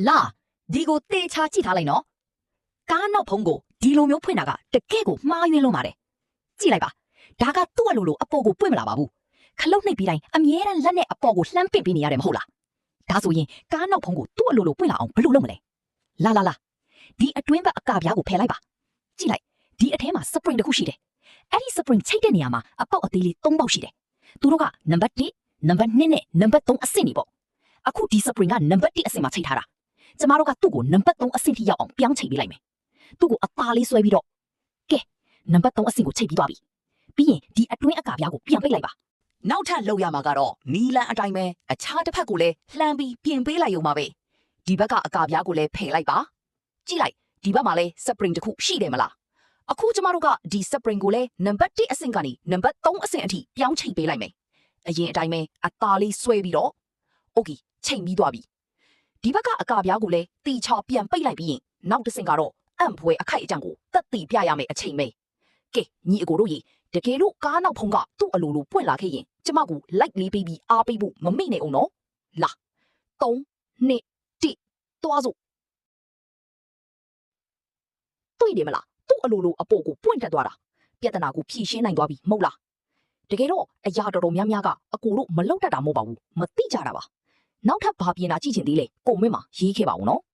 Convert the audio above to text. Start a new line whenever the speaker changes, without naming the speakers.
လာဒီကိုတေချာကြည့်ထားလိုက်နော်ကားနောက်ဖုံးကိုဒီလိုမျိုးဖွင့်တာကတကယ့်ကိုမှားယွင်းလုံးပါတယ်ကြည့်လိုက်ပါဒါကသူ့အလိုလိုအပေါ်ကိုပွင့်မလာပါဘူးခလုတ်နှိပ်ပြီးတိုင်းအမြဲတမ်းလက်နဲ့အပေါ်ကိုလှမ်းပင့်ပေးနေရတယ်မဟုတ်လားဒါဆိုရင်ကားနောက်ဖုံးကိုသူ့အလိုလိုပွင့်လာအောင်ဘယ်လိုလုပ်မလဲလာဒီအတွင်းဘက်အကပြားကိုဖယ်လိုက်ပါကြည့်လိုက်ဒီအထဲမှာ spring တစ်ခုရှိတယ်အဲ့ဒီ spring ချိတ်တဲ့နေရာမှာအပေါက်အသေးလေး3ပေါက်ရှိတယ်သူတို့ကနံပါတ်1နံပါတ်2နဲ့နံပါတ်3အဆင့်နေပေါ့အခုဒီ spring ကနံပါတ်1အဆင့်မှာချိတ်ထားတာကျမတို့ကသူ့ကိုနံပါတ်3အဆင့်ထိရောက်အောင်ပြောင်းချိတ်ပေးလိုက်မယ်သူ့ကိုအသားလေးဆွဲပြီးတော့ကဲနံပါတ်3အဆင့်ကိုချိတ်ပြီးသွားပြီပြီးရင်ဒီအတွင်းအကပြားကိုပြန်ပိတ်လိုက်ပါနောက်ထပ်လောက်ရမှာကတော့နီလန်အတိုင်းပဲအခြားတစ်ဖက်ကိုလည်းလှမ်းပြီးပြင်ပေးလိုက်ရုံပါပဲဒီဘက်ကအကပြားကိုလည်းဖယ်လိုက်ပါကြည့်လိုက်ဒီဘက်မှာလည်း spring တစ်ခုရှိတယ်မလားအခုကျမတို့ကဒီ spring ကိုလည်းနံပါတ်1အဆင့်ကနေနံပါတ်3အဆင့်အထိပြောင်းချိတ်ပေးလိုက်မယ်အရင်အတိုင်းပဲအသားလေးဆွဲပြီးတော့โอเคချိန်ပြီးသွားပြီဒီဘက်ကအကပြားကိုလည်းတီချော်ပြန်ပိတ်လိုက်ပြီးရင်နောက်တစ်ဆင့်ကတော့အံ့ဖွယ်အခိုက်အတန့်ကိုတက်တီပြရမယ်အချိန်ပဲကဲညီအကိုတို့ရေတကယ်လို့ကားနောက်ဖုံးကသူ့အလိုလိုပွင့်လာခဲ့ရင်ကျမကိုလိုက်လေးပေးပြီးအားပေးဖို့မမိနဲ့အောင်နော်လာ3 2 1သွားစို့တွေ့တယ်မလားသူ့အလိုလိုအပေါ်ကိုပွင့်တက်သွားတာပြဿနာကိုဖြေရှင်းနိုင်သွားပြီမဟုတ်လားတကယ်တော့အရာတော်တော်များများကအကိုတို့မလောက်တတ်တာမဟုတ်ပါဘူးမသိကြတာပါနောက်ထပ်ဘာပြင်တာကြည့်ချင်သေးလဲကွန်မန့်မှာရေးခဲ့ပါဦးနော်